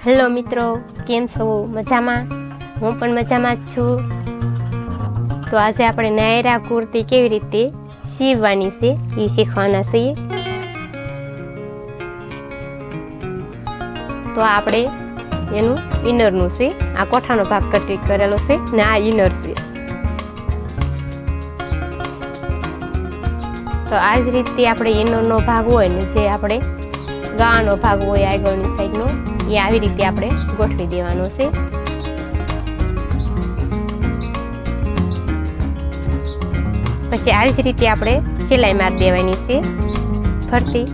Hello મિત્રો, કેમ છો? મજામાં? હું પણ મજામાં જ છું. તો આજે આપણે નાયરા કુર્તી કેવી રીતે સીવવાની છે એ શીખવાના છીએ. તો આપણે એનું ઇનરનું છે, આ કોઠાનો ભાગ કટિંગ કરેલો છે ને આ ઇનર છે. તો આ જ રીતે આપણે ઇનરનો ભાગ હોય ને, જે આપણે ગાવાનો ભાગ હોય આગળની સાઈડનો, એ આવી રીતે આપણે ગોઠવી દેવાનો છે. પછી આવી જ રીતે આપણે સિલાઈ મારી દેવાની છે ફરતી.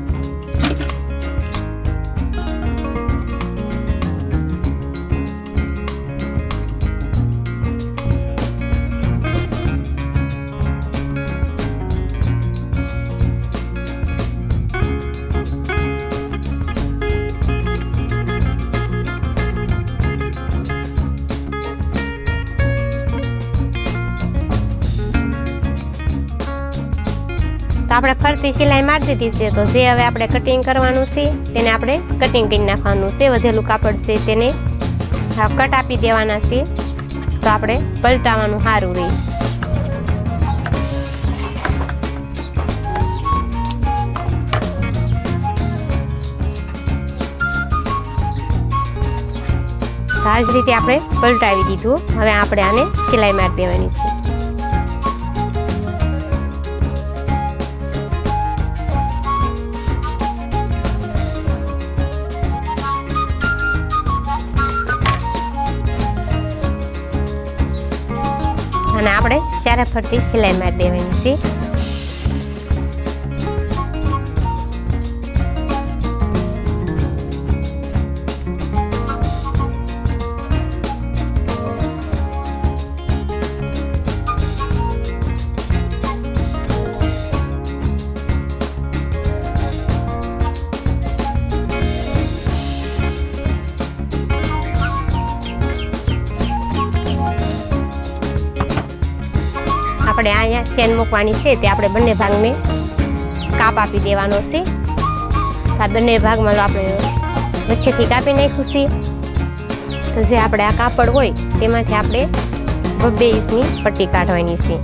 આપણે ફરતી સિલાઈ મારી દીધી છે. તો જે હવે આપણે કટિંગ કરવાનું છે તેને આપણે કટિંગ કરી નાખવાનું છે. વધેલું કાપડ છે તેને કટ આપી દેવાના છે. તો આપણે પલટાવાનું સારું રહે. આ જ રીતે આપણે પલટાવી દીધું. હવે આપણે આને સિલાઈ મારી દેવાની છે. અને આપણે ચારે ફરતી સિલાઈ મારી દેવાની છે. આપણે અહીંયા ચેન મૂકવાની છે તે આપણે બંને ભાગને કાપ આપી દેવાનો છે. આ બંને ભાગમાં આપણે વચ્ચેથી કાપી નાખ્યું છે. તો જે આપણે આ કાપડ હોય તેમાંથી આપણે 2 ઇંચની પટ્ટી કાઢવાની છે.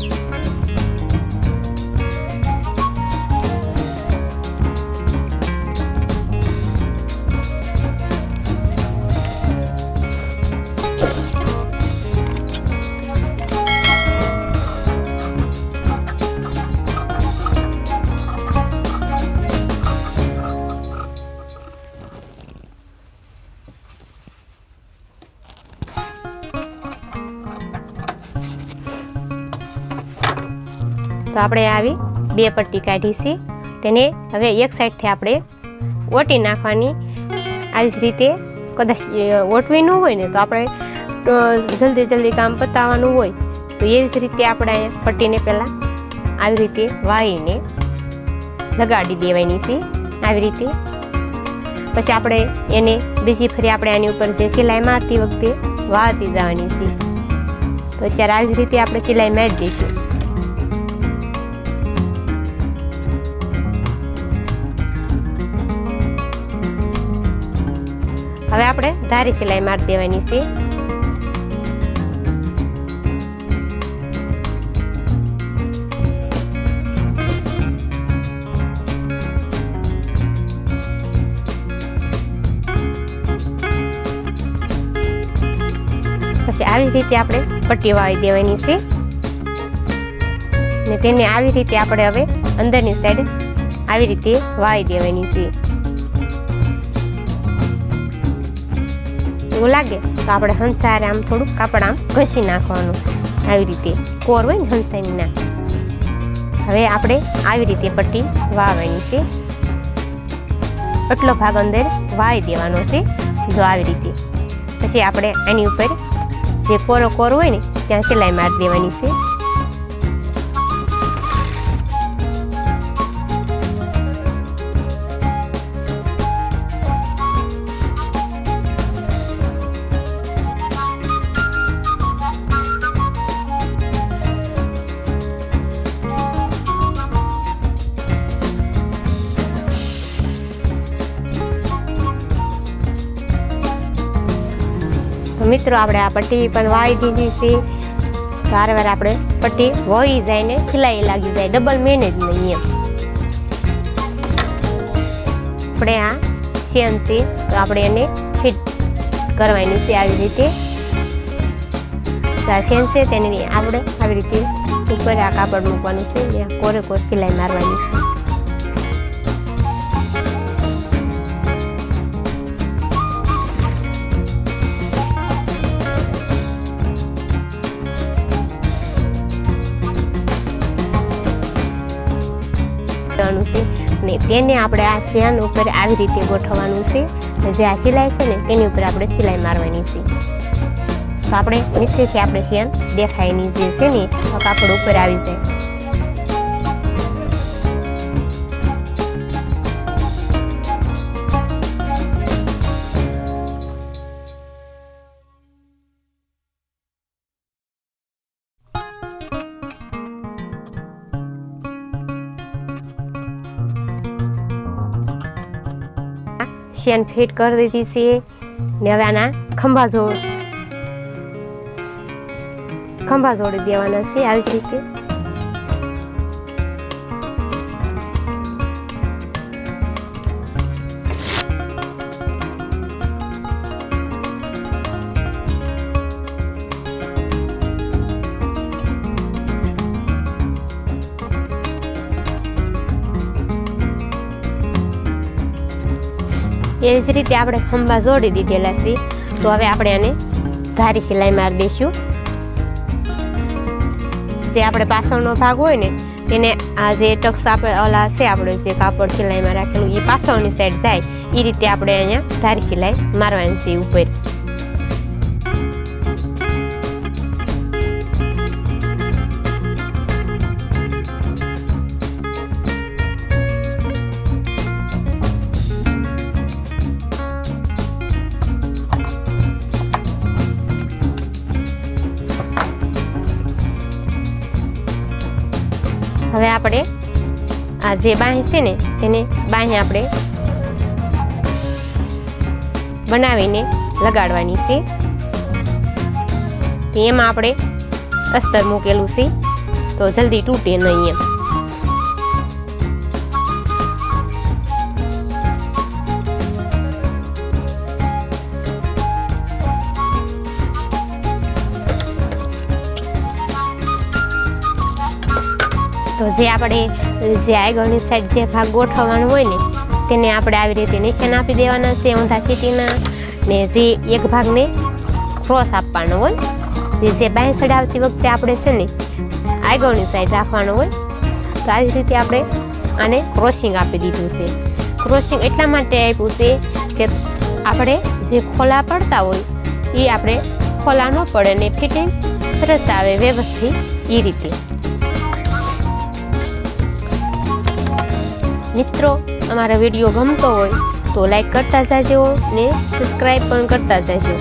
તો આપણે આવી 2 પટ્ટી કાઢી છે. તેને હવે એક સાઈડથી આપણે ઓટી નાખવાની. આવી જ રીતે કદાચ ઓટવી ન હોય ને, તો આપણે જલ્દી કામ પતાવવાનું હોય તો એવી જ રીતે આપણે પટ્ટીને પહેલાં આવી રીતે વાળીને લગાડી દેવાની છે. આવી રીતે પછી આપણે એને બીજી ફરી આપણે આની ઉપર જે સિલાઈ મારતી વખતે વાળતી જવાની છે. તો અત્યારે આવી જ રીતે આપણે સિલાઈ મારી દઈશું. હવે આપણે ધારી સિલાઈ મારી દેવાની છે. પછી આવી જ રીતે આપણે પટ્ટી વાળી દેવાની છે. ને તેને આવી રીતે આપણે હવે અંદરની સાઈડ આવી રીતે વાળી દેવાની છે. એવું લાગે તો આપણે હંસારે આમ થોડુંક કાપડ આમ ઘસી નાખવાનું. આવી રીતે કોર હોય ને હંસાની ના. હવે આપણે આવી રીતે પટ્ટી વાળવાની છે. આટલો ભાગ અંદર વાળી દેવાનો છે. જો આવી રીતે. પછી આપણે આની ઉપર જે કોરો હોય ને ત્યાં સિલાઈ મારી દેવાની છે. તો મિત્રો આપણે આ પટ્ટી પણ વાળી દીધી છે. તો વારવાર આપણે પટ્ટી વળી જાય ને સિલાઈ લાગી જાય, ડબલ મહેનત નહીં એમ. આપણે આ ચેન છે તો આપણે એને ફિટ કરવાની છે આવી રીતે. આ ચેન છે તેની આપણે આવી રીતે ઉપર આ કાપડ મૂકવાનું છે ને કોરે કોર સિલાઈ મારવાની છે. છે ને તેને આપણે આ ચેન ઉપર આવી રીતે ગોઠવવાનું છે. જે આ સિલાઈ છે ને તેની ઉપર આપણે સિલાઈ મારવાની છે. તો આપણે નીચેથી આપણે ચેન દેખાયની જે છે ને કાપડ ઉપર આવી જાય. ચેન ફિટ કરી દીધી છે ને હવે આના ખંભા જોડી દેવાના છે આવી જ રીતે. એવી જ રીતે આપણે ખંભા જોડી દીધેલા છે. તો હવે આપણે આને ધારી સિલાઈ મારી દઈશું. જે આપણે પાછળનો ભાગ હોય ને તેને આ જે ટક્સ આપણે ઓલા છે આપણે જે કાપડ સિલાઈમાં રાખેલું એ પાછળની સાઈડ જાય એ રીતે આપણે અહીંયા ધારી સિલાઈ મારવાની છે ઉપર. હવે આપણે આ જે બાંહ છે ને તેને બાંહ આપણે બનાવીને લગાડવાની છે. એમાં આપણે અસ્તર મૂકેલું છે તો જલ્દી તૂટે નહીં એમ. તો જે આપણે જે આગળની સાઈડ જે ભાગ ગોઠવવાનો હોય ને તેને આપણે આવી રીતે નિશાન આપી દેવાના છે ઊંધા સીટીના. ને જે એક ભાગને ક્રોસ આપવાનો હોય, જે બાંહ ચડાવતી વખતે આપણે છે ને આગળની સાઈડ રાખવાનો હોય. તો આવી રીતે આપણે આને ક્રોસિંગ આપી દીધું છે. ક્રોસિંગ એટલા માટે આપ્યું છે કે આપણે જે ખોલા પડતા હોય એ આપણે ખોલા ન પડે ને ફિટિંગ સરસ આવે વ્યવસ્થિત એ રીતે. મિત્રો અમારો વિડીયો ગમતો હોય તો લાઈક કરતા જાજો ને સબસ્ક્રાઈબ પણ કરતા જાજો,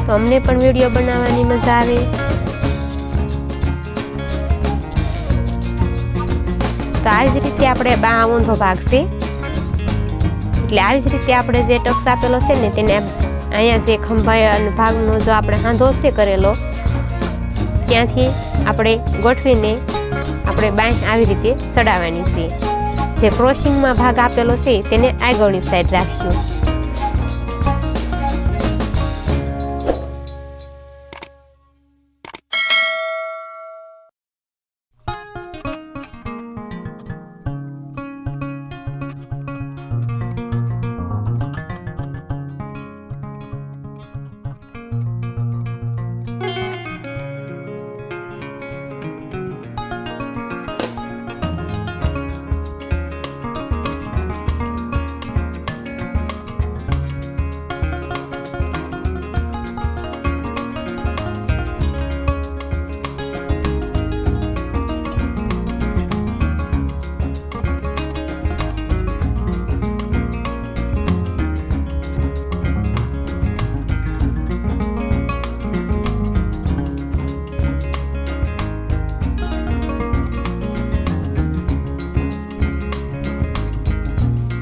તો અમને પણ વિડીયો બનાવવાની મજા આવે. તો આવી જ રીતે આપણે બાં ઊંધો ભાગ છે એટલે આવી જ રીતે આપણે જે ટક્સ આપેલો છે ને તેને અહીંયા જે ખંભા ભાગનો જો આપણે હાંધો છે કરેલો ત્યાંથી આપણે ગોઠવીને આપણે બાંહ આવી રીતે ચડાવવાની છે. જે ક્રોસિંગમાં ભાગ આપેલો છે તેને આગળની સાઈડ રાખશું.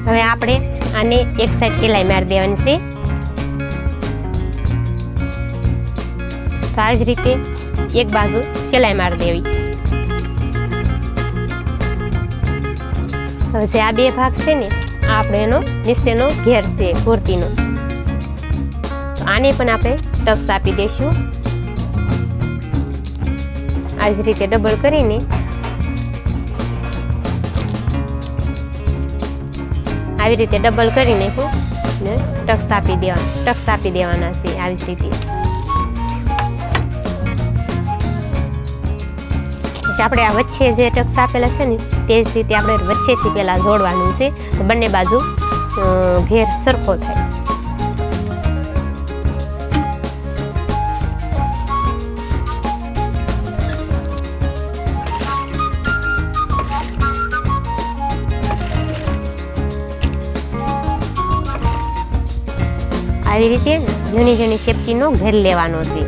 હવે આપણે આને એક સાઈડ સિલાઈ મારી દેવાની છે. તો આ જ રીતે એક બાજુ સિલાઈ મારી દેવી. હવે જે આ બે ભાગ છે ને આ આપણે એનો નીચેનો ઘેર છે કુર્તીનો, તો આને પણ આપણે ટક્સ આપી દઈશું. આ જ રીતે ડબલ કરીને આવી રીતે ડબલ કરીને ટક્સ આપી દેવાના છે આવી જ રીતે. પછી આપણે આ વચ્ચે જે ટક્સ આપેલા છે ને તે જ રીતે આપણે વચ્ચેથી પહેલાં જોડવાનું છે, તો બંને બાજુ ઘેર સરખો થાય. આવી રીતે ઝીણી ઝીણી સેફટીનો ઘેર લેવાનો છે.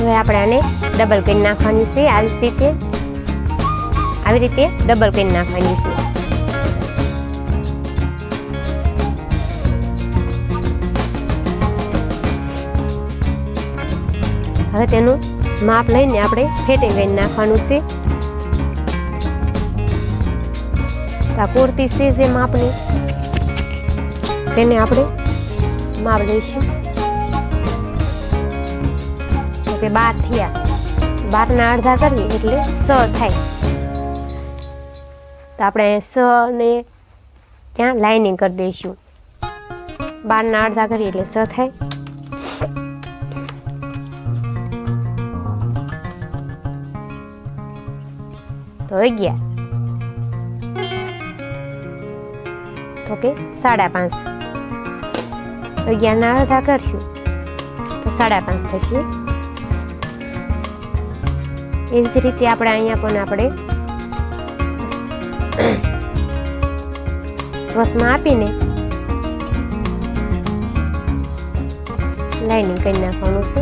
હવે આપણે આને ડબલ કરી નાખવાની છે આવી રીતે ડબલ કરી નાખવાની છે. હવે તેનું માપ લઈને આપણે ફિટિંગ કરી નાખવાનું છે. આ કુર્તી છે જે માપની તેને આપણે માપ લઈશું કે 12 થયા, 12ના અડધા કરીએ એટલે 6 થાય. તો આપણે 6 ને ત્યાં લાઇનિંગ કરી દઈશું. 12ના અડધા કરીએ એટલે 6 થાય. તો 11 તો કે 5.5. 11ના અડધા કરશું તો 5.5 થશે. એવી જ રીતે આપણે અહીંયા પણ આપણે ક્રોસમાં આપીને લાઇનિંગ કરી નાખવાનું છે.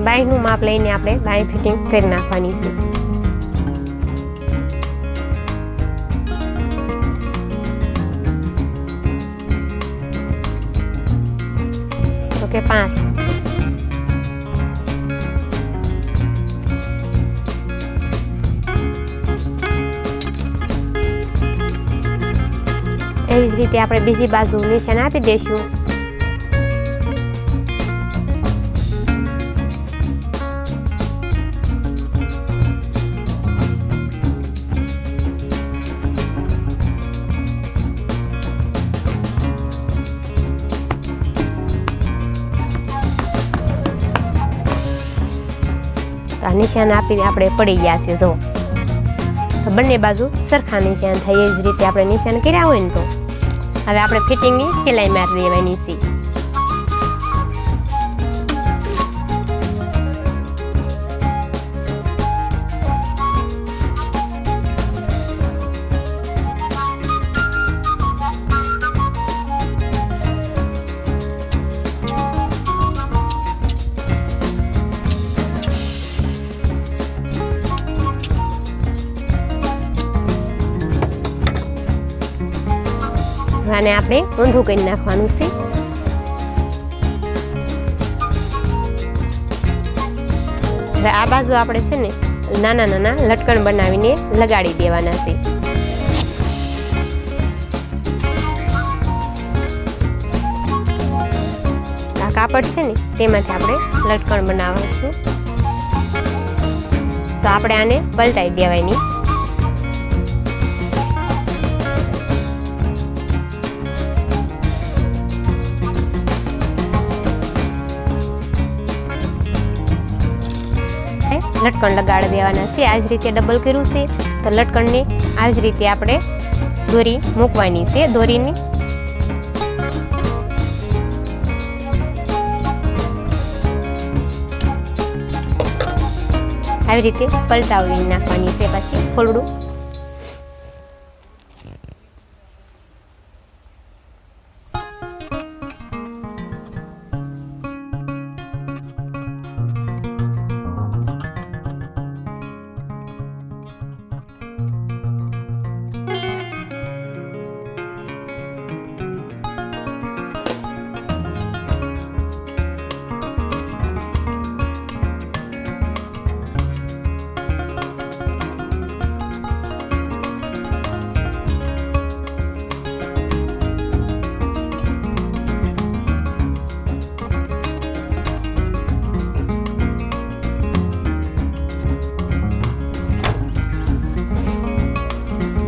બાંયનું માપ લઈને આપણે બાંય ફિટિંગ કરી નાખવાની છે. તો કે 5. એવી જ રીતે આપણે બીજી બાજુ નિશાન આપી દઈશું. આ નિશાન આપી આપણે પડી ગયા છે. જો તો બંને બાજુ સરખા નિશાન થાય એ જ રીતે આપણે નિશાન કર્યા હોય ને તો હવે આપણે ફિટિંગની સિલાઈ મારી દેવાની છે. આને આપણે ઊંધું કરી નાખવાનું છે. હવે આ બાજુ આપણે છે ને નાના નાના લટકણ બનાવીને લગાડી દેવાના છે. આ કાપડ છે ને તેમાંથી આપણે લટકણ બનાવવાનું. તો આપણે આને પલટાઈ દેવાની. લટકણ લગાડી દેવાના છે. આ જ રીતે ડબલ કર્યું છે તો લટકણને આ જ રીતે આપણે દોરી મૂકવાની છે. દોરીની આવી રીતે પલટાવી નાખવાની છે પછી ફોલડું.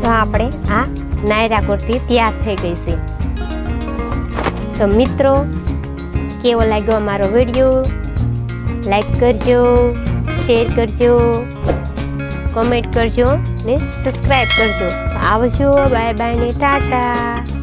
તો આપણે આ નાયરા કુર્તી તૈયાર થઈ ગઈ છે. તો મિત્રો, કેવો લાગ્યો અમારો વિડીયો? લાઈક કરજો, શેર કરજો, કોમેન્ટ કરજો ને સબસ્ક્રાઈબ કરજો. આવજો, બાય બાય ને ટાટા.